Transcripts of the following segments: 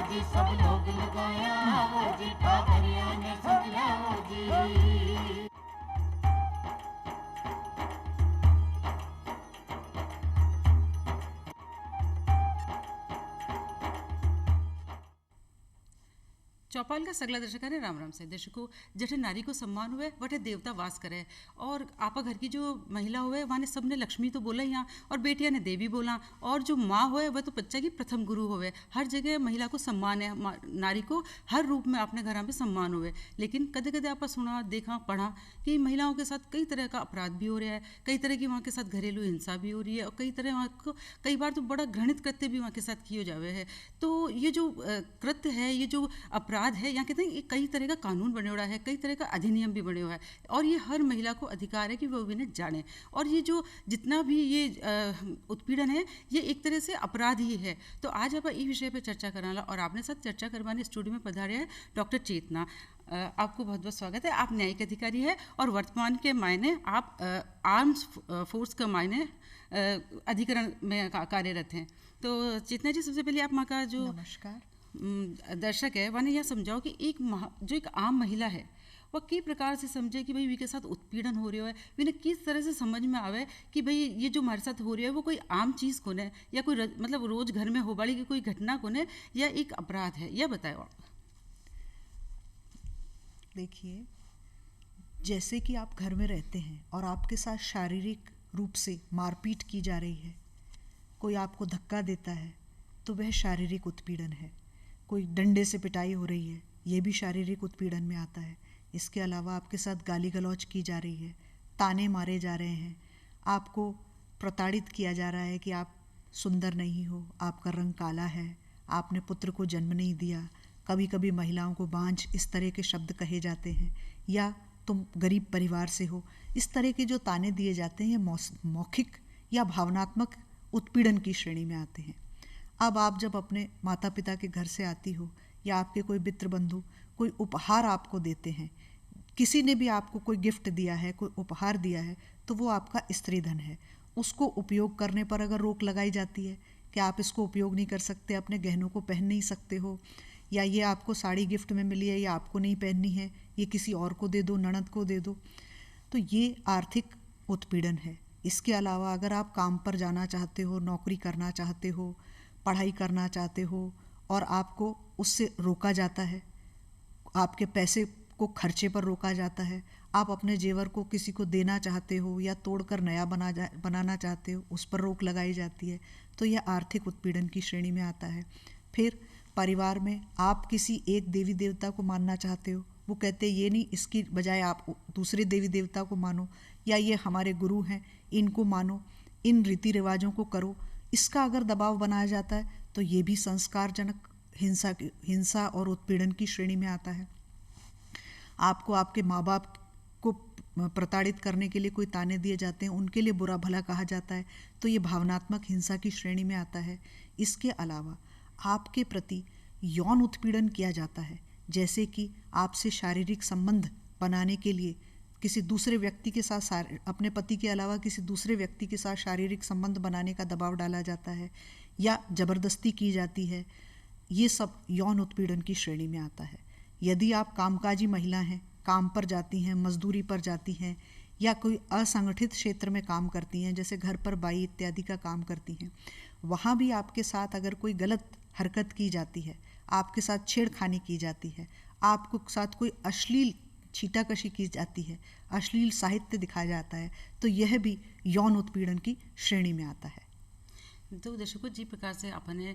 जी सब लोग लगाया वो जी, पादरिया ने समझा वो जी। चौपाल का सगला दर्शकाने राम राम से दर्शकों, जठे नारी को सम्मान हुए वठे देवता वास करे। और आपा घर की जो महिला हुए वहाँ ने सबने लक्ष्मी तो बोला यहाँ, और बेटिया ने देवी बोला, और जो माँ हुए वह तो बच्चा की प्रथम गुरु हुए। हर जगह महिला को सम्मान है, नारी को हर रूप में अपने घर में सम्मान हुए। लेकिन कदे कदे आपा सुना देखा पढ़ा कि महिलाओं के साथ कई तरह का अपराध भी हो रहा है, कई तरह की वहाँ के साथ घरेलू हिंसा भी हो रही है, और कई तरह वहाँ को कई बार तो बड़ा घृणित कृत्य भी वहाँ के साथ किए जावे है। तो ये जो कृत्य है, ये जो अपराध है, यहाँ कहते हैं ये कई तरह का कानून बने हुआ है, कई तरह का अधिनियम भी बने हुआ है, और ये हर महिला को अधिकार है कि वो इन्हें जाने। और ये जो जितना भी ये उत्पीड़न है, ये एक तरह से अपराध ही है। तो आज आप इस विषय पर चर्चा कराना, और आपने साथ चर्चा करवाने स्टूडियो में पधारे हैं डॉक्टर चेतना। आपको बहुत बहुत स्वागत है। आप न्यायिक अधिकारी है, और वर्तमान के मायने आप आर्म्स फोर्स के मायने अधिकरण में कार्यरत हैं। तो चेतना जी, सबसे पहले आप माँ का जो नमस्कार दर्शक है वाने यह समझाओ कि जो एक आम महिला है वह किस प्रकार से समझे कि भाई वी के साथ उत्पीड़न हो रहा है, विने किस तरह से समझ में आवे कि भाई ये जो हमारे साथ हो रहा है वो कोई आम चीज़ को है, या कोई मतलब रोज घर में हो बाड़ी की कोई घटना को है, या एक अपराध है, यह बताओ आप। देखिए, जैसे कि आप घर में रहते हैं और आपके साथ शारीरिक रूप से मारपीट की जा रही है, कोई आपको धक्का देता है तो वह शारीरिक उत्पीड़न है। कोई डंडे से पिटाई हो रही है, ये भी शारीरिक उत्पीड़न में आता है। इसके अलावा आपके साथ गाली गलौज की जा रही है, ताने मारे जा रहे हैं, आपको प्रताड़ित किया जा रहा है कि आप सुंदर नहीं हो, आपका रंग काला है, आपने पुत्र को जन्म नहीं दिया। कभी कभी महिलाओं को बांझ इस तरह के शब्द कहे जाते हैं, या तुम गरीब परिवार से हो। इस तरह के जो ताने दिए जाते हैं ये मौखिक या भावनात्मक उत्पीड़न की श्रेणी में आते हैं। अब आप जब अपने माता पिता के घर से आती हो, या आपके कोई मित्र बंधु कोई उपहार आपको देते हैं, किसी ने भी आपको कोई गिफ्ट दिया है, कोई उपहार दिया है, तो वो आपका स्त्री धन है। उसको उपयोग करने पर अगर रोक लगाई जाती है कि आप इसको उपयोग नहीं कर सकते, अपने गहनों को पहन नहीं सकते हो, या ये आपको साड़ी गिफ्ट में मिली है, या आपको नहीं पहननी है, ये किसी और को दे दो, ननद को दे दो, तो ये आर्थिक उत्पीड़न है। इसके अलावा अगर आप काम पर जाना चाहते हो, नौकरी करना चाहते हो, पढ़ाई करना चाहते हो, और आपको उससे रोका जाता है, आपके पैसे को खर्चे पर रोका जाता है, आप अपने जेवर को किसी को देना चाहते हो या तोड़कर नया बनाना चाहते हो, उस पर रोक लगाई जाती है, तो यह आर्थिक उत्पीड़न की श्रेणी में आता है। फिर परिवार में आप किसी एक देवी देवता को मानना चाहते हो, वो कहते ये नहीं, इसकी बजाय आप दूसरे देवी देवता को मानो, या ये हमारे गुरु हैं इनको मानो, इन रीति रिवाजों को करो। इसका अगर दबाव बनाया जाता है तो ये भी संस्कारजनक हिंसा और उत्पीड़न की श्रेणी में आता है। आपको आपके माँ बाप को प्रताड़ित करने के लिए कोई ताने दिए जाते हैं, उनके लिए बुरा भला कहा जाता है, तो ये भावनात्मक हिंसा की श्रेणी में आता है। इसके अलावा आपके प्रति यौन उत्पीड़न किया जाता है, जैसे कि आपसे शारीरिक संबंध बनाने के लिए किसी दूसरे व्यक्ति के साथ, अपने पति के अलावा किसी दूसरे व्यक्ति के साथ शारीरिक संबंध बनाने का दबाव डाला जाता है, या ज़बरदस्ती की जाती है। ये सब यौन उत्पीड़न की श्रेणी में आता है। यदि आप कामकाजी महिला हैं, काम पर जाती हैं, मजदूरी पर जाती हैं, या कोई असंगठित क्षेत्र में काम करती हैं, जैसे घर पर बाई इत्यादि का काम करती हैं, वहाँ भी आपके साथ अगर कोई गलत हरकत की जाती है, आपके साथ छेड़खानी की जाती है, आपको साथ कोई अश्लील छीटाकशी की जाती है, अश्लील साहित्य दिखाया जाता है, तो यह भी यौन उत्पीड़न की श्रेणी में आता है। तो दर्शकों, जी प्रकार से अपने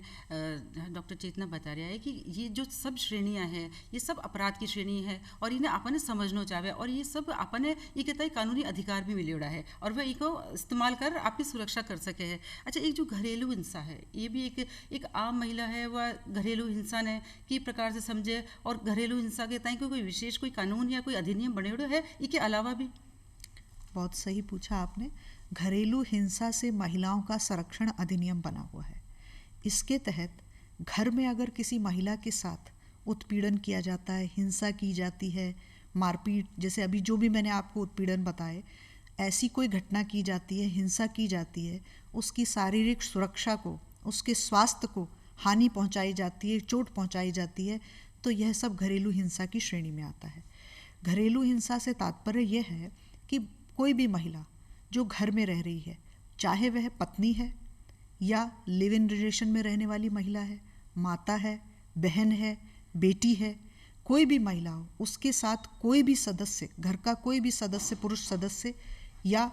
डॉक्टर चेतना बता रहा है कि ये जो सब श्रेणियां हैं, ये सब अपराध की श्रेणी है, और इन्हें अपने समझना चाहे, और ये सब अपने ये कहता है कानूनी अधिकार भी मिले है, और वह इको इस्तेमाल कर आपकी सुरक्षा कर सके है। अच्छा, एक जो घरेलू हिंसा है, ये भी एक आम महिला है, वह घरेलू हिंसा ने किस प्रकार से समझे, और घरेलू हिंसा के तय कोई विशेष कोई कानून या कोई अधिनियम बने हुए है, इसके अलावा भी। बहुत सही पूछा आपने। घरेलू हिंसा से महिलाओं का संरक्षण अधिनियम बना हुआ है। इसके तहत घर में अगर किसी महिला के साथ उत्पीड़न किया जाता है, हिंसा की जाती है, मारपीट, जैसे अभी जो भी मैंने आपको उत्पीड़न बताए, ऐसी कोई घटना की जाती है, हिंसा की जाती है, उसकी शारीरिक सुरक्षा को, उसके स्वास्थ्य को हानि पहुंचाई जाती है, चोट पहुंचाई जाती है, तो यह सब घरेलू हिंसा की श्रेणी में आता है। घरेलू हिंसा से तात्पर्य यह है कि कोई भी महिला जो घर में रह रही है, चाहे वह पत्नी है या लिव इन रिलेशन में रहने वाली महिला है, माता है, बहन है, बेटी है, कोई भी महिला हो, उसके साथ कोई भी सदस्य, घर का कोई भी सदस्य, पुरुष सदस्य या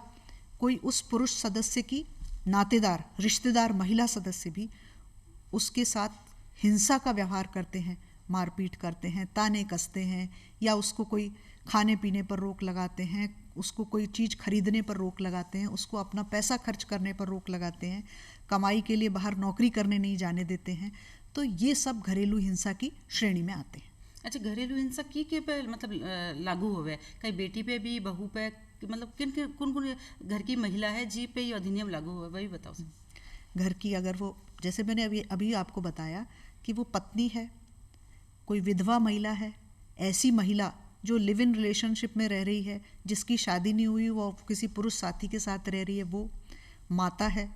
कोई उस पुरुष सदस्य की नातेदार, रिश्तेदार महिला सदस्य भी उसके साथ हिंसा का व्यवहार करते हैं, मारपीट करते हैं, ताने कसते हैं, या उसको कोई खाने पीने पर रोक लगाते हैं, उसको कोई चीज़ खरीदने पर रोक लगाते हैं, उसको अपना पैसा खर्च करने पर रोक लगाते हैं, कमाई के लिए बाहर नौकरी करने नहीं जाने देते हैं, तो ये सब घरेलू हिंसा की श्रेणी में आते हैं। अच्छा, घरेलू हिंसा की पे मतलब लागू होवे कई बेटी पे भी, बहू पे, मतलब किन किन कौन कौन घर की महिला है जी पे ये अधिनियम लागू हुआ, वही बताओ सर। घर की, अगर वो, जैसे मैंने अभी आपको बताया कि वो पत्नी है, कोई विधवा महिला है, ऐसी महिला जो लिव इन रिलेशनशिप में रह रही है, जिसकी शादी नहीं हुई, वो किसी पुरुष साथी के साथ रह रही है, वो माता है,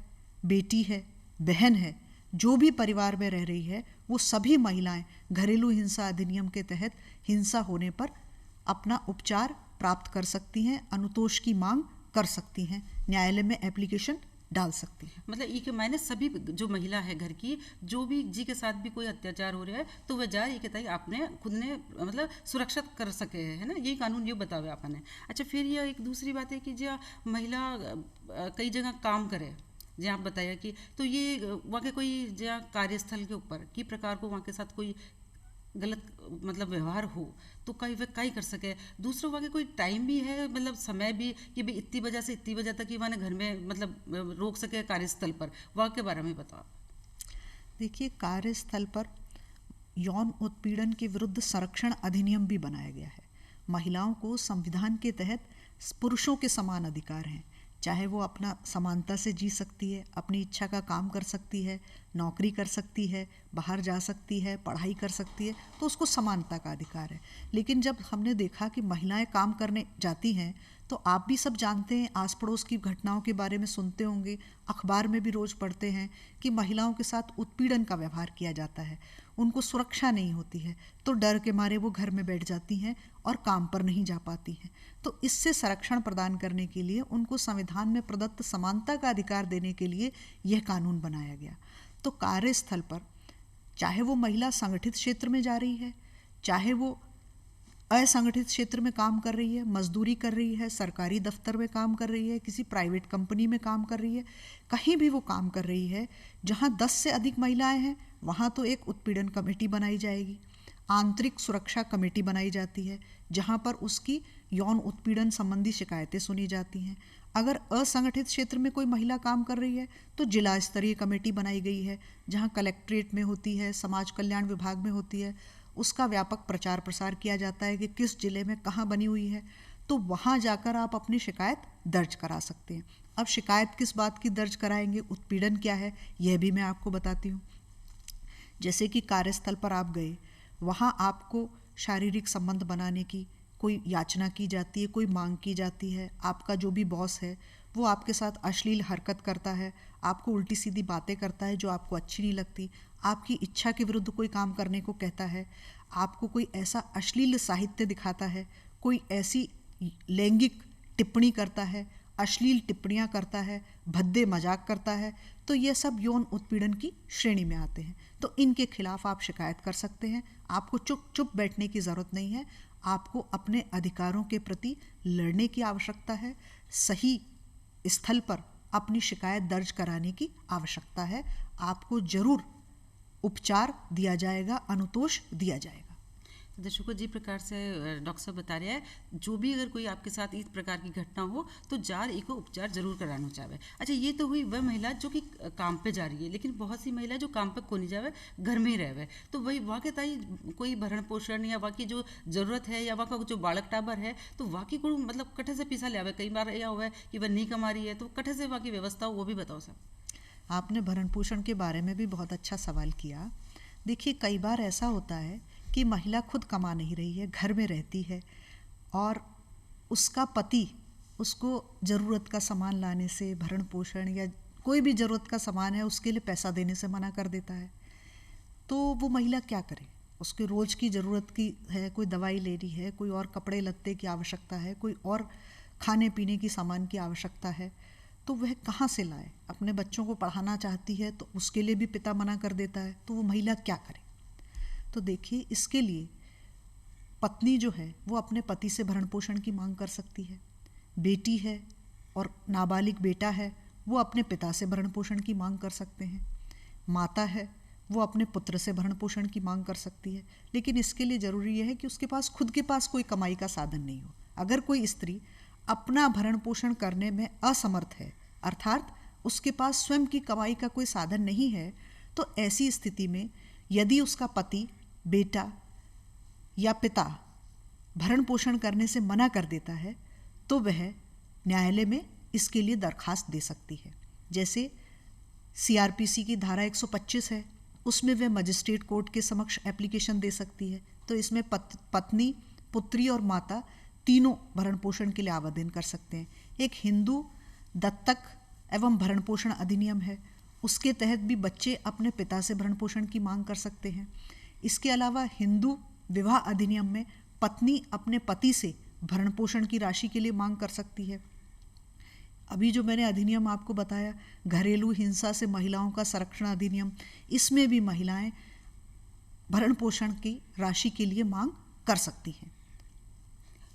बेटी है, बहन है, जो भी परिवार में रह रही है, वो सभी महिलाएं घरेलू हिंसा अधिनियम के तहत हिंसा होने पर अपना उपचार प्राप्त कर सकती हैं, अनुतोष की मांग कर सकती हैं, न्यायालय में एप्लीकेशन डाल सकती है। मतलब ये के मायने सभी जो महिला है घर की, जो भी जी के साथ भी कोई अत्याचार हो रहा है तो वह जा ये कहता है आपने खुद ने मतलब सुरक्षित कर सके है ना, यही कानून ये बतावे आपने। अच्छा, फिर यह एक दूसरी बात है कि जो महिला कई जगह काम करे, जहाँ आप बताया कि तो ये वहाँ के कोई जहाँ कार्यस्थल के ऊपर की प्रकार को वहाँ के साथ कोई गलत मतलब व्यवहार हो तो कई वह कई कर सके। दूसरों वहाँ के कोई टाइम भी है, मतलब समय भी कि भाई इतनी बजे से इतनी बजे तक ही वहाँ घर में मतलब रोक सके कार्यस्थल पर, वहाँ के बारे में बताओ। देखिए, कार्यस्थल पर यौन उत्पीड़न के विरुद्ध संरक्षण अधिनियम भी बनाया गया है। महिलाओं को संविधान के तहत पुरुषों के समान अधिकार हैं, चाहे वो अपना समानता से जी सकती है, अपनी इच्छा का काम कर सकती है, नौकरी कर सकती है, बाहर जा सकती है, पढ़ाई कर सकती है, तो उसको समानता का अधिकार है। लेकिन जब हमने देखा कि महिलाएं काम करने जाती हैं, तो आप भी सब जानते हैं, आस पड़ोस की घटनाओं के बारे में सुनते होंगे, अखबार में भी रोज़ पढ़ते हैं कि महिलाओं के साथ उत्पीड़न का व्यवहार किया जाता है, उनको सुरक्षा नहीं होती है, तो डर के मारे वो घर में बैठ जाती हैं और काम पर नहीं जा पाती हैं। तो इससे संरक्षण प्रदान करने के लिए उनको संविधान में प्रदत्त समानता का अधिकार देने के लिए यह कानून बनाया गया। तो कार्यस्थल पर चाहे वो महिला संगठित क्षेत्र में जा रही है, चाहे वो असंगठित क्षेत्र में काम कर रही है, मजदूरी कर रही है, सरकारी दफ्तर में काम कर रही है, किसी प्राइवेट कंपनी में काम कर रही है, कहीं भी वो काम कर रही है, जहाँ 10 से अधिक महिलाएं हैं वहाँ तो एक उत्पीड़न कमेटी बनाई जाएगी, आंतरिक सुरक्षा कमेटी बनाई जाती है, जहाँ पर उसकी यौन उत्पीड़न संबंधी शिकायतें सुनी जाती हैं। अगर असंगठित क्षेत्र में कोई महिला काम कर रही है तो जिला स्तरीय कमेटी बनाई गई है, जहाँ कलेक्ट्रेट में होती है, समाज कल्याण विभाग में होती है, उसका व्यापक प्रचार प्रसार किया जाता है कि किस जिले में कहाँ बनी हुई है, तो वहाँ जाकर आप अपनी शिकायत दर्ज करा सकते हैं। अब शिकायत किस बात की दर्ज कराएंगे, उत्पीड़न क्या है, यह भी मैं आपको बताती हूँ। जैसे कि कार्यस्थल पर आप गए, वहाँ आपको शारीरिक संबंध बनाने की कोई याचना की जाती है, कोई मांग की जाती है, आपका जो भी बॉस है वो आपके साथ अश्लील हरकत करता है, आपको उल्टी सीधी बातें करता है जो आपको अच्छी नहीं लगती, आपकी इच्छा के विरुद्ध कोई काम करने को कहता है, आपको कोई ऐसा अश्लील साहित्य दिखाता है, कोई ऐसी लैंगिक टिप्पणी करता है, अश्लील टिप्पणियाँ करता है, भद्दे मजाक करता है, तो ये सब यौन उत्पीड़न की श्रेणी में आते हैं। तो इनके खिलाफ आप शिकायत कर सकते हैं। आपको चुप बैठने की ज़रूरत नहीं है, आपको अपने अधिकारों के प्रति लड़ने की आवश्यकता है, सही स्थल पर अपनी शिकायत दर्ज कराने की आवश्यकता है। आपको जरूर उपचार दिया जाएगा, अनुतोष दिया जाएगा। तो दर्शकों, जी प्रकार से डॉक्टर साहब बता रहे हैं, जो भी अगर कोई आपके साथ इस प्रकार की घटना हो तो जार इको उपचार जरूर कराना चाहे। अच्छा, ये तो हुई वह महिला जो कि काम पे जा रही है, लेकिन बहुत सी महिला जो काम पे को नहीं जावे, घर में ही रहे, तो वही वहाँ के ताई कोई भरण पोषण या वहाँ की जो ज़रूरत है या वहाँ का जो बालक टाबर है तो वहाँ की को मतलब कट्ठे से पीसा ले आवे। कई बार यह हुआ है कि वह नहीं कमा रही है तो कट्ठे से वहाँ की व्यवस्था हो, वो भी बताओ सर। आपने भरण पोषण के बारे में भी बहुत अच्छा सवाल किया। देखिए, कई बार ऐसा होता है कि महिला खुद कमा नहीं रही है, घर में रहती है और उसका पति उसको ज़रूरत का सामान लाने से, भरण पोषण या कोई भी ज़रूरत का सामान है उसके लिए पैसा देने से मना कर देता है। तो वो महिला क्या करे? उसके रोज़ की ज़रूरत की है, कोई दवाई लेनी है, कोई और कपड़े लत्ते की आवश्यकता है, कोई और खाने पीने की सामान की आवश्यकता है, तो वह कहाँ से लाए? अपने बच्चों को पढ़ाना चाहती है तो उसके लिए भी पिता मना कर देता है, तो वो महिला क्या करे? तो देखिए, इसके लिए पत्नी जो है वो अपने पति से भरण पोषण की मांग कर सकती है। बेटी है और नाबालिग बेटा है, वो अपने पिता से भरण पोषण की मांग कर सकते हैं। माता है, वो अपने पुत्र से भरण पोषण की मांग कर सकती है। लेकिन इसके लिए ज़रूरी यह है कि उसके पास खुद के पास कोई कमाई का साधन नहीं हो। अगर कोई स्त्री अपना भरण पोषण करने में असमर्थ है, अर्थात उसके पास स्वयं की कमाई का कोई साधन नहीं है, तो ऐसी स्थिति में यदि उसका पति, बेटा या पिता भरण पोषण करने से मना कर देता है, तो वह न्यायालय में इसके लिए दरखास्त दे सकती है। जैसे CRPC की धारा 125 है, उसमें वह मजिस्ट्रेट कोर्ट के समक्ष एप्लीकेशन दे सकती है। तो इसमें पत्नी, पुत्री और माता तीनों भरण पोषण के लिए आवेदन कर सकते हैं। एक हिंदू दत्तक एवं भरण पोषण अधिनियम है, उसके तहत भी बच्चे अपने पिता से भरण पोषण की मांग कर सकते हैं। इसके अलावा हिंदू विवाह अधिनियम में पत्नी अपने पति से भरण पोषण की राशि के लिए मांग कर सकती है। अभी जो मैंने अधिनियम आपको बताया, घरेलू हिंसा से महिलाओं का संरक्षण अधिनियम, इसमें भी महिलाएं भरण पोषण की राशि के लिए मांग कर सकती हैं।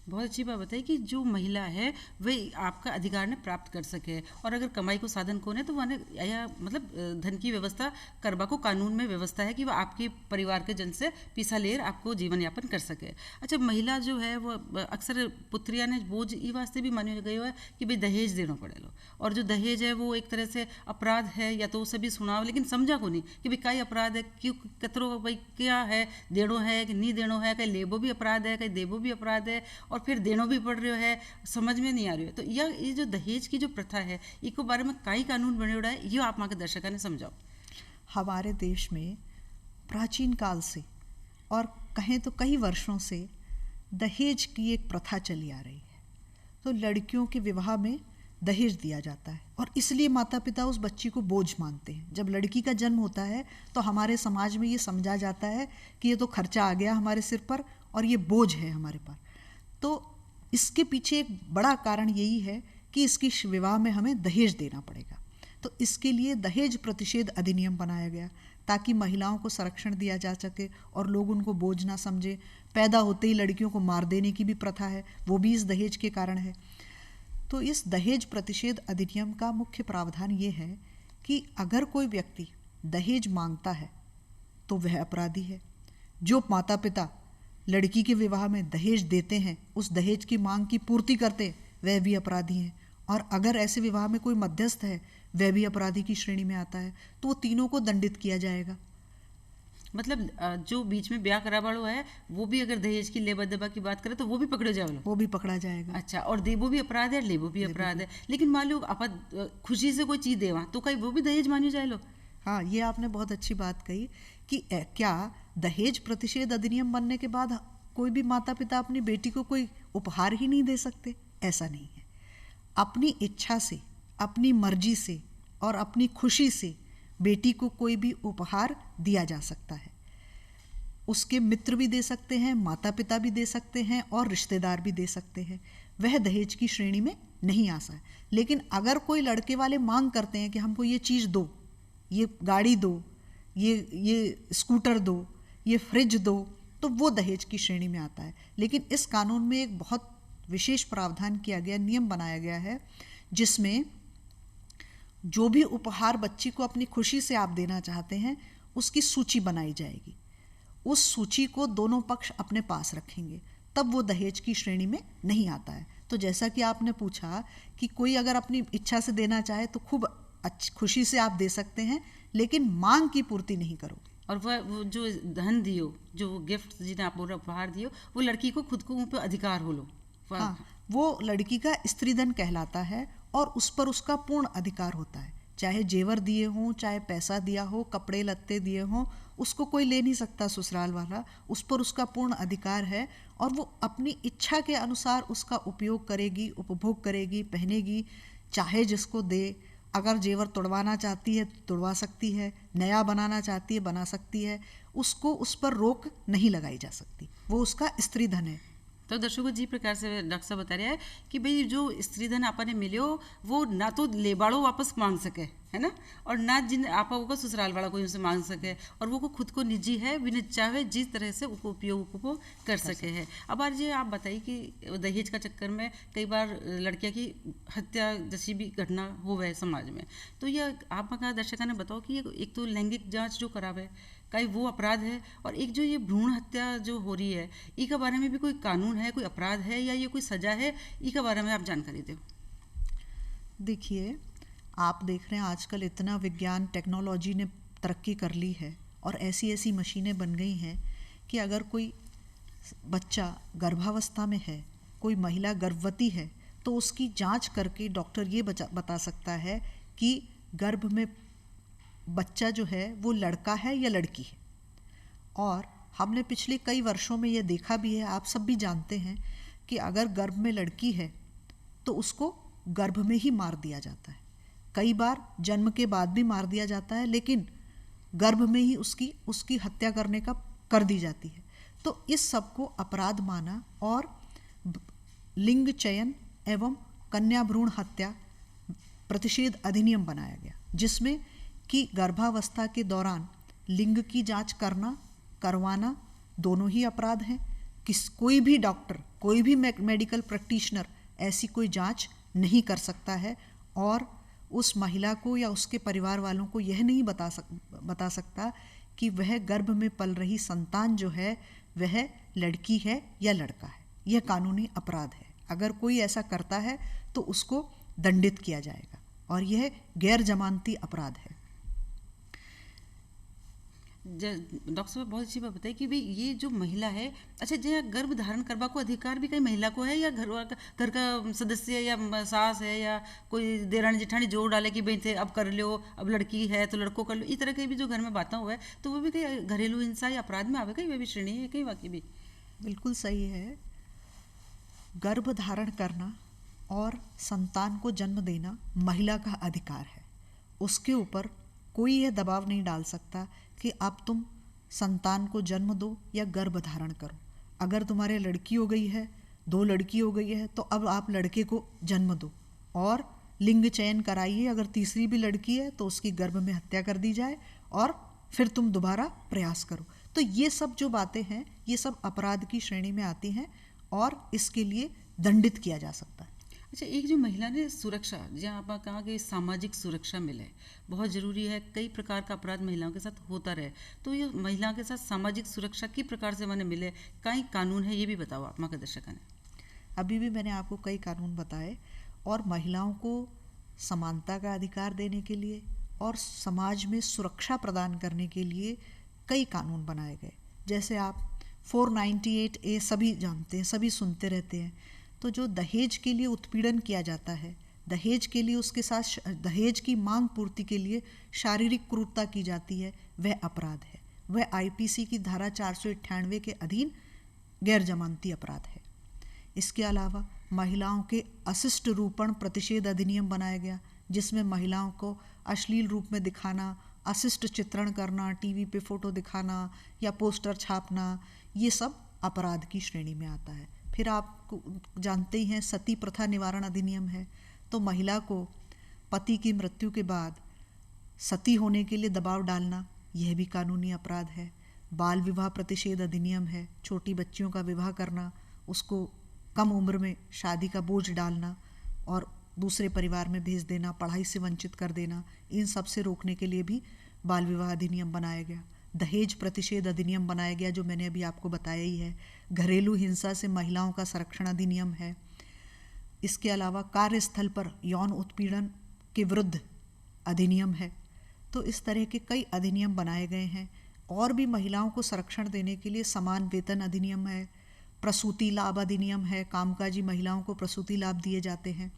बहुत अच्छी बात बताई कि जो महिला है वह आपका अधिकार ने प्राप्त कर सके, और अगर कमाई को साधन कौन है तो वह या मतलब धन की व्यवस्था करवा को कानून में व्यवस्था है कि वह आपके परिवार के जन से पीसा लेर आपको जीवन यापन कर सके। अच्छा, महिला जो है वो अक्सर पुत्रिया ने बोझ ये वास्ते भी मानी गई है कि भाई दहेज देना पड़े लो, और जो दहेज है वो एक तरह से अपराध है, या तो सभी सुनाओ लेकिन समझा को नहीं कि भाई कई अपराध है, क्यों कतरो भाई क्या है, देणो है कि नहीं देणो है, कहीं लेबो भी अपराध है, कहीं देबो भी अपराध है, और फिर देनो भी पड़ रहा है, समझ में नहीं आ रही है। तो ये जो दहेज की जो प्रथा है, इसके बारे में कई कानून बने हुए है, ये आप माँ के दर्शकों ने समझाओ। हमारे देश में प्राचीन काल से और कहें तो कई वर्षों से दहेज की एक प्रथा चली आ रही है। तो लड़कियों के विवाह में दहेज दिया जाता है, और इसलिए माता पिता उस बच्ची को बोझ मानते हैं। जब लड़की का जन्म होता है तो हमारे समाज में ये समझा जाता है कि ये तो खर्चा आ गया हमारे सिर पर और ये बोझ है हमारे पर। तो इसके पीछे एक बड़ा कारण यही है कि इसकी विवाह में हमें दहेज देना पड़ेगा। तो इसके लिए दहेज प्रतिषेध अधिनियम बनाया गया ताकि महिलाओं को संरक्षण दिया जा सके और लोग उनको बोझ ना समझे। पैदा होते ही लड़कियों को मार देने की भी प्रथा है, वो भी इस दहेज के कारण है। तो इस दहेज प्रतिषेध अधिनियम का मुख्य प्रावधान ये है कि अगर कोई व्यक्ति दहेज मांगता है तो वह अपराधी है। जो माता पिता लड़की के विवाह में दहेज देते हैं, उस दहेज की मांग की पूर्ति करते हैं, वह भी अपराधी हैं। और अगर ऐसे विवाह में कोई मध्यस्थ है, वह भी अपराधी की श्रेणी में आता है। तो वो तीनों को दंडित किया जाएगा। मतलब जो बीच में ब्याह करा वालों है वो भी अगर दहेज की लेबा देबा की बात करें तो वो भी पकड़े जाओ, वो भी पकड़ा जाएगा। अच्छा, और देबो भी अपराध है, लेबो भी अपराध है। लेकिन मान लो आप खुशी से कोई चीज़ देवा तो कहीं वो भी दहेज मानी जाए लो। हाँ, ये आपने बहुत अच्छी बात कही कि क्या दहेज प्रतिषेध अधिनियम बनने के बाद कोई भी माता पिता अपनी बेटी को कोई उपहार ही नहीं दे सकते? ऐसा नहीं है। अपनी इच्छा से, अपनी मर्जी से और अपनी खुशी से बेटी को कोई भी उपहार दिया जा सकता है। उसके मित्र भी दे सकते हैं, माता पिता भी दे सकते हैं और रिश्तेदार भी दे सकते हैं। वह दहेज की श्रेणी में नहीं आ सकता है। लेकिन अगर कोई लड़के वाले मांग करते हैं कि हमको ये चीज़ दो, ये गाड़ी दो, ये स्कूटर दो, ये फ्रिज दो, तो वो दहेज की श्रेणी में आता है। लेकिन इस कानून में एक बहुत विशेष प्रावधान किया गया, नियम बनाया गया है, जिसमें जो भी उपहार बच्ची को अपनी खुशी से आप देना चाहते हैं उसकी सूची बनाई जाएगी। उस सूची को दोनों पक्ष अपने पास रखेंगे, तब वो दहेज की श्रेणी में नहीं आता है। तो जैसा कि आपने पूछा कि कोई अगर अपनी इच्छा से देना चाहे तो खूब खुशी से आप दे सकते हैं, लेकिन मांग की पूर्ति नहीं करोगे। और वो जो धन दियो, जो गिफ्ट जिन्हें आप बोल उपहार दियो, वो लड़की को खुद को उन पर अधिकार हो लो। हाँ, वो लड़की का स्त्रीधन कहलाता है और उस पर उसका पूर्ण अधिकार होता है। चाहे जेवर दिए हों, चाहे पैसा दिया हो, कपड़े लत्ते दिए हों, उसको कोई ले नहीं सकता ससुराल वाला। उस पर उसका पूर्ण अधिकार है और वो अपनी इच्छा के अनुसार उसका उपयोग करेगी, उपभोग करेगी, पहनेगी, चाहे जिसको दे। अगर जेवर तुड़वाना चाहती है तो तुड़वा सकती है, नया बनाना चाहती है बना सकती है, उसको उस पर रोक नहीं लगाई जा सकती, वो उसका स्त्री धन है। तो दर्शकों जी प्रकार से डॉक्टर साहब बता रहे हैं कि भाई जो स्त्री धन आपने मिलो वो ना तो लेबाड़ो वापस मांग सके, है ना, और ना जिन आपा को ससुराल वाला कोई उनसे मांग सके, और वो को खुद को निजी है बिना चाहे जिस तरह से उसको उपयोग को कर सके है। अब आज ये आप बताइए कि दहेज का चक्कर में कई बार लड़कियां की हत्या जैसी भी घटना हो है समाज में, तो यह आप दर्शकों ने बताओ कि ये एक तो लैंगिक जांच जो करावे कई वो अपराध है, और एक जो ये भ्रूण हत्या जो हो रही है इसके बारे में भी कोई कानून है, कोई अपराध है या ये कोई सजा है, इसके बारे में आप जानकारी दो। देखिए, आप देख रहे हैं आजकल इतना विज्ञान टेक्नोलॉजी ने तरक्की कर ली है और ऐसी ऐसी मशीनें बन गई हैं कि अगर कोई बच्चा गर्भावस्था में है, कोई महिला गर्भवती है, तो उसकी जांच करके डॉक्टर ये बता सकता है कि गर्भ में बच्चा जो है वो लड़का है या लड़की है। और हमने पिछले कई वर्षों में ये देखा भी है, आप सब भी जानते हैं कि अगर गर्भ में लड़की है तो उसको गर्भ में ही मार दिया जाता है, कई बार जन्म के बाद भी मार दिया जाता है, लेकिन गर्भ में ही उसकी हत्या करने का कर दी जाती है। तो इस सब को अपराध माना और लिंग चयन एवं कन्या भ्रूण हत्या प्रतिषेध अधिनियम बनाया गया, जिसमें कि गर्भावस्था के दौरान लिंग की जांच करवाना दोनों ही अपराध हैं। कोई भी डॉक्टर, कोई भी मेडिकल प्रैक्टिशनर ऐसी कोई जांच नहीं कर सकता है और उस महिला को या उसके परिवार वालों को यह नहीं बता सकता कि वह गर्भ में पल रही संतान जो है वह लड़की है या लड़का है। यह कानूनी अपराध है। अगर कोई ऐसा करता है तो उसको दंडित किया जाएगा और यह गैर जमानती अपराध है। डॉक्टर साहब बहुत अच्छी बात बताई कि भाई ये जो महिला है, अच्छा जो गर्भ धारण करवा को अधिकार भी कई महिला को है, या घर का सदस्य या सास है या कोई देरानी जेठानी जोड़ डाले कि भाई थे अब कर लो, अब लड़की है तो लड़कों कर लो, इस तरह के भी जो घर में बातें हुआ है तो वो भी कई घरेलू हिंसा या अपराध में आवे, कई वे भी श्रेणी है, कई वाकई भी बिल्कुल सही है। गर्भ धारण करना और संतान को जन्म देना महिला का अधिकार है। उसके ऊपर कोई यह दबाव नहीं डाल सकता कि अब तुम संतान को जन्म दो या गर्भ धारण करो। अगर तुम्हारे लड़की हो गई है, 2 लड़की हो गई है, तो अब आप लड़के को जन्म दो और लिंग चयन कराइए। अगर तीसरी भी लड़की है तो उसकी गर्भ में हत्या कर दी जाए और फिर तुम दोबारा प्रयास करो। तो ये सब जो बातें हैं ये सब अपराध की श्रेणी में आती हैं और इसके लिए दंडित किया जा सकता है। अच्छा, एक जो महिला ने सुरक्षा, जहाँ आप कहा कि सामाजिक सुरक्षा मिले बहुत ज़रूरी है, कई प्रकार का अपराध महिलाओं के साथ होता रहे, तो ये महिलाओं के साथ सामाजिक सुरक्षा किस प्रकार से मैंने मिले, कई कानून है ये भी बताओ आप माँ दर्शकों ने। अभी भी मैंने आपको कई कानून बताए और महिलाओं को समानता का अधिकार देने के लिए और समाज में सुरक्षा प्रदान करने के लिए कई कानून बनाए गए। जैसे आप 498A सभी जानते हैं, सभी सुनते रहते हैं। तो जो दहेज के लिए उत्पीड़न किया जाता है, दहेज के लिए उसके साथ दहेज की मांग पूर्ति के लिए शारीरिक क्रूरता की जाती है, वह अपराध है। वह आईपीसी की धारा 498 के अधीन गैर जमानती अपराध है। इसके अलावा महिलाओं के अशिष्ट रूपण प्रतिषेध अधिनियम बनाया गया, जिसमें महिलाओं को अश्लील रूप में दिखाना, अशिष्ट चित्रण करना, टीवी पे फोटो दिखाना या पोस्टर छापना, ये सब अपराध की श्रेणी में आता है। फिर आप जानते ही हैं सती प्रथा निवारण अधिनियम है, तो महिला को पति की मृत्यु के बाद सती होने के लिए दबाव डालना, यह भी कानूनी अपराध है। बाल विवाह प्रतिषेध अधिनियम है, छोटी बच्चियों का विवाह करना, उसको कम उम्र में शादी का बोझ डालना और दूसरे परिवार में भेज देना, पढ़ाई से वंचित कर देना, इन सब से रोकने के लिए भी बाल विवाह अधिनियम बनाया गया। दहेज प्रतिषेध अधिनियम बनाया गया, जो मैंने अभी आपको बताया ही है। घरेलू हिंसा से महिलाओं का संरक्षण अधिनियम है। इसके अलावा कार्यस्थल पर यौन उत्पीड़न के विरुद्ध अधिनियम है। तो इस तरह के कई अधिनियम बनाए गए हैं। और भी महिलाओं को संरक्षण देने के लिए समान वेतन अधिनियम है, प्रसूति लाभ अधिनियम है, कामकाजी महिलाओं को प्रसूति लाभ दिए जाते हैं।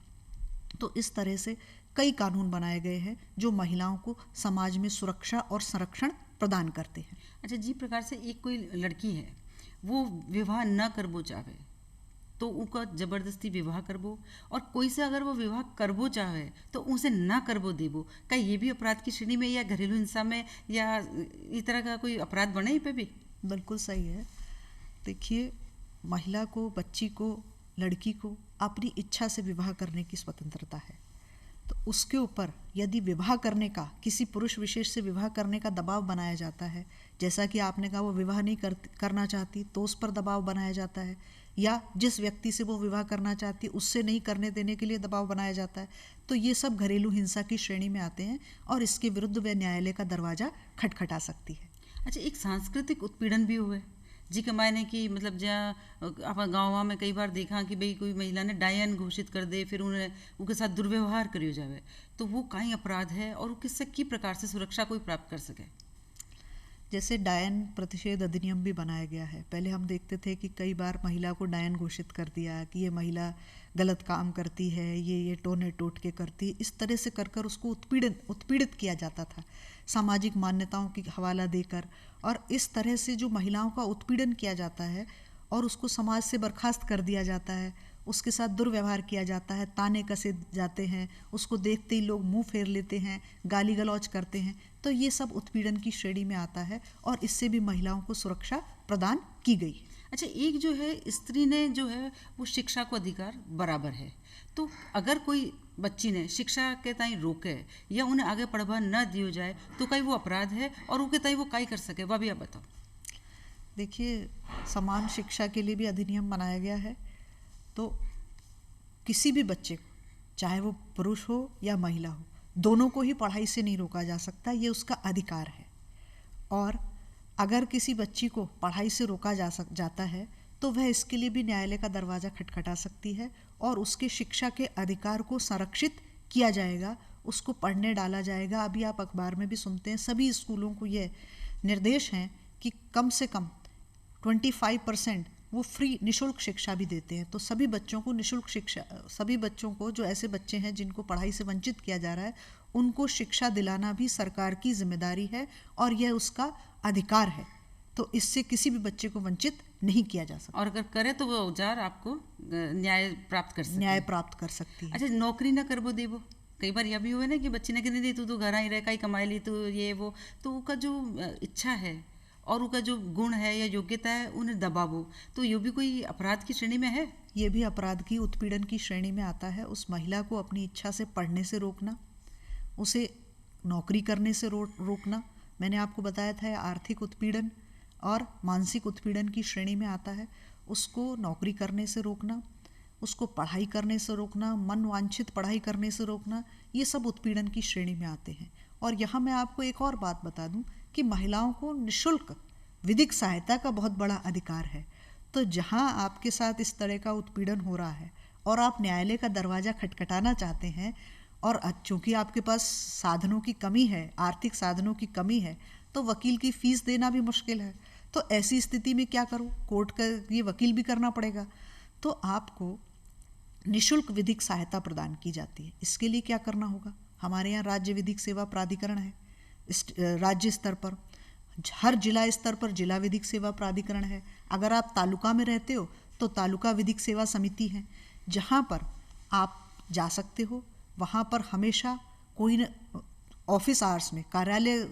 तो इस तरह से कई कानून बनाए गए हैं जो महिलाओं को समाज में सुरक्षा और संरक्षण प्रदान करते हैं। अच्छा, जिस प्रकार से एक कोई लड़की है वो विवाह न करबो चाहे तो उनका जबरदस्ती विवाह करबो, और कोई से अगर वो विवाह करबो चाहे तो उसे ना करबो देबो, क्या ये भी अपराध की श्रेणी में या घरेलू हिंसा में या इस तरह का कोई अपराध बने पे भी? बिल्कुल सही है। देखिए, महिला को, बच्ची को, लड़की को अपनी इच्छा से विवाह करने की स्वतंत्रता है। तो उसके ऊपर यदि विवाह करने का, किसी पुरुष विशेष से विवाह करने का दबाव बनाया जाता है, जैसा कि आपने कहा वो विवाह नहीं करना चाहती तो उस पर दबाव बनाया जाता है, या जिस व्यक्ति से वो विवाह करना चाहती उससे नहीं करने देने के लिए दबाव बनाया जाता है, तो ये सब घरेलू हिंसा की श्रेणी में आते हैं और इसके विरुद्ध वह न्यायालय का दरवाज़ा खटखटा सकती है। अच्छा, एक सांस्कृतिक उत्पीड़न भी हुए जी के मायने कि मतलब जहाँ आप गाँव में कई बार देखा कि भाई कोई महिला ने डायन घोषित कर दे, फिर उन्हें उनके साथ दुर्व्यवहार करियो जावे, तो वो काई अपराध है और वो किससे की प्रकार से सुरक्षा कोई प्राप्त कर सके? जैसे डायन प्रतिषेध अधिनियम भी बनाया गया है। पहले हम देखते थे कि कई बार महिला को डायन घोषित कर दिया कि ये महिला गलत काम करती है, ये टोने टोट के करती है, इस तरह से कर कर उसको उत्पीड़ित किया जाता था सामाजिक मान्यताओं की हवाला देकर। और इस तरह से जो महिलाओं का उत्पीड़न किया जाता है और उसको समाज से बर्खास्त कर दिया जाता है, उसके साथ दुर्व्यवहार किया जाता है, ताने कसे जाते हैं, उसको देखते ही लोग मुंह फेर लेते हैं, गाली गलौज करते हैं, तो ये सब उत्पीड़न की श्रेणी में आता है और इससे भी महिलाओं को सुरक्षा प्रदान की गई है। अच्छा, एक जो है स्त्री ने जो है वो शिक्षा को अधिकार बराबर है, तो अगर कोई बच्ची ने शिक्षा के ताई रोके या उन्हें आगे पढ़वा न दियो जाए तो कई वो अपराध है और उनके ताई वो काई कर सके, वह भी आप बताओ। देखिए, समान शिक्षा के लिए भी अधिनियम बनाया गया है, तो किसी भी बच्चे को, चाहे वो पुरुष हो या महिला हो, दोनों को ही पढ़ाई से नहीं रोका जा सकता, ये उसका अधिकार है। और अगर किसी बच्ची को पढ़ाई से रोका जाता है तो वह इसके लिए भी न्यायालय का दरवाज़ा खटखटा सकती है और उसके शिक्षा के अधिकार को संरक्षित किया जाएगा, उसको पढ़ने डाला जाएगा। अभी आप अखबार में भी सुनते हैं, सभी स्कूलों को ये निर्देश हैं कि कम से कम 25% वो फ्री निशुल्क शिक्षा भी देते हैं। तो सभी बच्चों को निशुल्क शिक्षा, सभी बच्चों को, जो ऐसे बच्चे हैं जिनको पढ़ाई से वंचित किया जा रहा है, उनको शिक्षा दिलाना भी सरकार की जिम्मेदारी है और यह उसका अधिकार है। तो इससे किसी भी बच्चे को वंचित नहीं किया जा सकता, और अगर करे तो वो औजार आपको न्याय प्राप्त कर सकती है। अच्छा, नौकरी ना करबो देबो, कई बार यह भी हुआ ना कि बच्ची ने कहने दी तू तो घर ही रह, कहीं कमाई ली तो ये वो, तो उसका जो इच्छा है और उनका जो गुण है या योग्यता है उन्हें दबावो, तो ये भी कोई अपराध की श्रेणी में है? ये भी अपराध की, उत्पीड़न की श्रेणी में आता है। उस महिला को अपनी इच्छा से पढ़ने से रोकना, उसे नौकरी करने से रोकना, मैंने आपको बताया था आर्थिक उत्पीड़न और मानसिक उत्पीड़न की श्रेणी में आता है। उसको नौकरी करने से रोकना, उसको पढ़ाई करने से रोकना, मन वांछित पढ़ाई करने से रोकना, ये सब उत्पीड़न की श्रेणी में आते हैं। और यहाँ मैं आपको एक और बात बता दूं कि महिलाओं को निःशुल्क विधिक सहायता का बहुत बड़ा अधिकार है। तो जहाँ आपके साथ इस तरह का उत्पीड़न हो रहा है और आप न्यायालय का दरवाज़ा खटखटाना चाहते हैं, और चूँकि आपके पास साधनों की कमी है, आर्थिक साधनों की कमी है, तो वकील की फ़ीस देना भी मुश्किल है, तो ऐसी स्थिति में क्या करूँ, कोर्ट का ये वकील भी करना पड़ेगा। तो आपको निःशुल्क विधिक सहायता प्रदान की जाती है। इसके लिए क्या करना होगा, हमारे यहाँ राज्य विधिक सेवा प्राधिकरण है, राज्य स्तर पर, हर जिला स्तर पर जिला विधिक सेवा प्राधिकरण है। अगर आप तालुका में रहते हो तो तालुका विधिक सेवा समिति है, जहाँ पर आप जा सकते हो। वहाँ पर हमेशा कोई न, ऑफिस आवर्स में, कार्यालय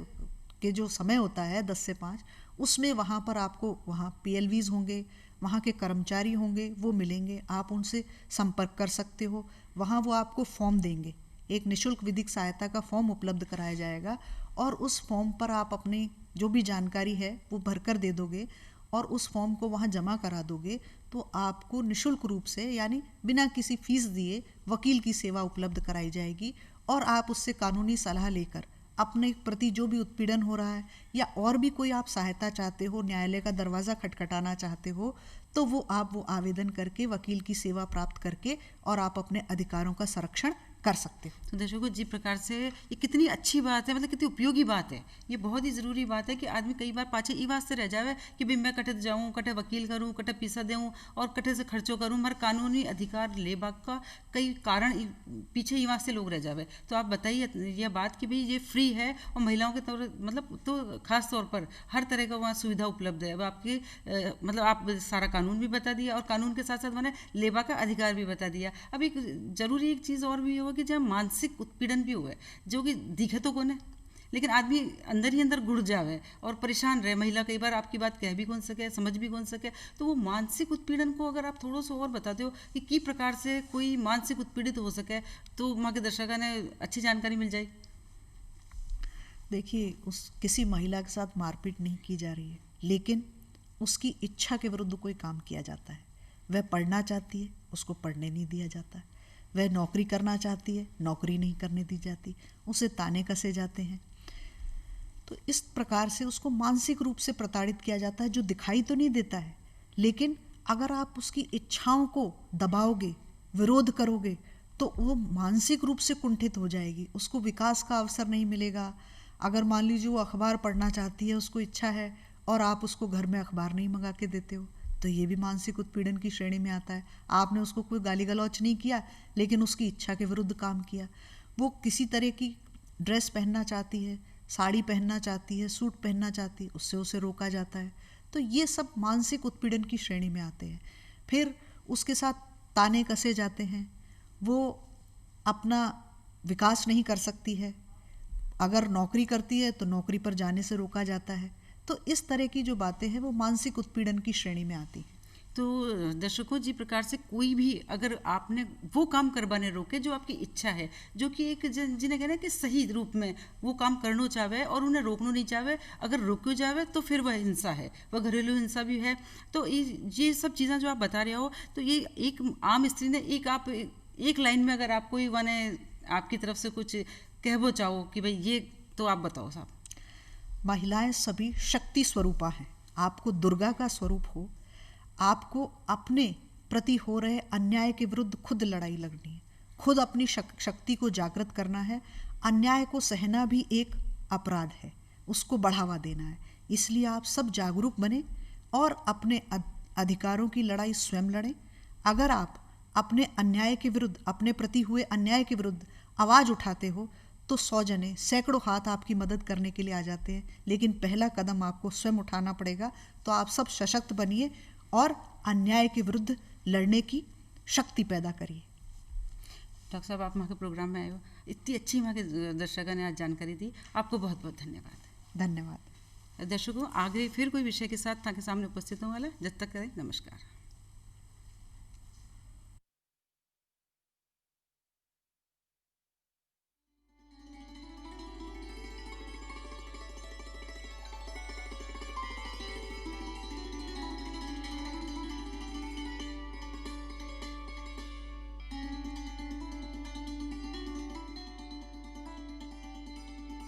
के जो समय होता है 10 से 5, उसमें वहाँ पर आपको, वहाँ PLVs होंगे, वहाँ के कर्मचारी होंगे, वो मिलेंगे, आप उनसे संपर्क कर सकते हो। वहाँ वो आपको फॉर्म देंगे, एक निःशुल्क विधिक सहायता का फॉर्म उपलब्ध कराया जाएगा और उस फॉर्म पर आप अपनी जो भी जानकारी है वो भरकर दे दोगे और उस फॉर्म को वहाँ जमा करा दोगे, तो आपको निःशुल्क रूप से, यानी बिना किसी फीस दिए, वकील की सेवा उपलब्ध कराई जाएगी और आप उससे कानूनी सलाह लेकर अपने प्रति जो भी उत्पीड़न हो रहा है या और भी कोई आप सहायता चाहते हो, न्यायालय का दरवाज़ा खटखटाना चाहते हो, तो आप वो आवेदन करके वकील की सेवा प्राप्त करके और आप अपने अधिकारों का संरक्षण कर सकते हो। तो दर्शकों, जिस प्रकार से ये कितनी अच्छी बात है, मतलब कितनी उपयोगी बात है, ये बहुत ही ज़रूरी बात है कि आदमी कई बार पाछे ई वास्ते रह जावे कि भाई मैं कटे जाऊँ, कटे वकील करूँ, कटे पैसा दूँ और कटे से खर्चो करूँ, हमारा कानूनी अधिकार ले बाग का कई कारण पीछे ई वास्ते लोग रह जावे। तो आप बताइए यह बात कि भाई ये फ्री है और महिलाओं के तौर मतलब तो खास तौर पर हर तरह का वहाँ सुविधा उपलब्ध है। अब आपकी मतलब आप सारा कानून भी बता दिया और कानून के साथ साथ मैंने लेबा का अधिकार भी बता दिया। अब एक जरूरी एक चीज़ और भी होगा कि जहाँ मानसिक उत्पीड़न भी हुआ है, जो कि दिखे तो कौन है, लेकिन आदमी अंदर ही अंदर गुड़ जावे और परेशान रहे। महिला कई बार आपकी बात कह भी कौन सके, समझ भी कौन सके। तो वो मानसिक उत्पीड़न को अगर आप थोड़ा सा और बताते हो कि किस प्रकार से कोई मानसिक उत्पीड़ित हो सके, तो वहाँ के दर्शकों ने अच्छी जानकारी मिल जाए। देखिए, उस किसी महिला के साथ मारपीट नहीं की जा रही है, लेकिन उसकी इच्छा के विरुद्ध कोई काम किया जाता है। वह पढ़ना चाहती है, उसको पढ़ने नहीं दिया जाता है। वह नौकरी करना चाहती है, नौकरी नहीं करने दी जाती, उसे ताने कसे जाते हैं। तो इस प्रकार से उसको मानसिक रूप से प्रताड़ित किया जाता है, जो दिखाई तो नहीं देता है, लेकिन अगर आप उसकी इच्छाओं को दबाओगे, विरोध करोगे, तो वो मानसिक रूप से कुंठित हो जाएगी, उसको विकास का अवसर नहीं मिलेगा। अगर मान लीजिए वो अखबार पढ़ना चाहती है, उसको इच्छा है, और आप उसको घर में अखबार नहीं मंगा के देते हो, तो ये भी मानसिक उत्पीड़न की श्रेणी में आता है। आपने उसको कोई गाली गलौच नहीं किया, लेकिन उसकी इच्छा के विरुद्ध काम किया। वो किसी तरह की ड्रेस पहनना चाहती है, साड़ी पहनना चाहती है, सूट पहनना चाहती है, उससे उसे रोका जाता है। तो ये सब मानसिक उत्पीड़न की श्रेणी में आते हैं। फिर उसके साथ ताने कसे जाते हैं, वो अपना विकास नहीं कर सकती है। अगर नौकरी करती है तो नौकरी पर जाने से रोका जाता है। तो इस तरह की जो बातें हैं वो मानसिक उत्पीड़न की श्रेणी में आती हैं। तो दर्शकों, जी प्रकार से कोई भी अगर आपने वो काम करवाने रोके जो आपकी इच्छा है, जो कि एक जिन्हें कहना है कि सही रूप में वो काम करना चाहे और उन्हें रोकना नहीं चाहे, अगर रोको जावे तो फिर वह हिंसा है, वह घरेलू हिंसा भी है। तो ये सब चीज़ें जो आप बता रहे हो, तो ये एक आम स्त्री ने एक लाइन में अगर आपको माने आपकी तरफ से कुछ कहबो चाहो कि भाई ये, तो आप बताओ साहब। महिलाएं सभी शक्ति स्वरूपा हैं। आपको दुर्गा का स्वरूप हो, आपको अपने प्रति हो रहे अन्याय के विरुद्ध खुद लड़ाई लड़नी है, खुद अपनी शक्ति को जागृत करना है। अन्याय को सहना भी एक अपराध है, उसको बढ़ावा देना है। इसलिए आप सब जागरूक बने और अपने अधिकारों की लड़ाई स्वयं लड़ें। अगर आप अपने अन्याय के विरुद्ध, अपने प्रति हुए अन्याय के विरुद्ध आवाज़ उठाते हो, तो 100 जने, सैकड़ों हाथ आपकी मदद करने के लिए आ जाते हैं। लेकिन पहला कदम आपको स्वयं उठाना पड़ेगा। तो आप सब सशक्त बनिए और अन्याय के विरुद्ध लड़ने की शक्ति पैदा करिए। डॉक्टर साहब, आप वहाँ के प्रोग्राम में आए हो, इतनी अच्छी वहाँ के दर्शकों ने आज जानकारी दी, आपको बहुत बहुत धन्यवाद। धन्यवाद। दर्शकों, आगे फिर कोई विषय के साथ ताकि सामने उपस्थित होने वाला, जब तक करें नमस्कार।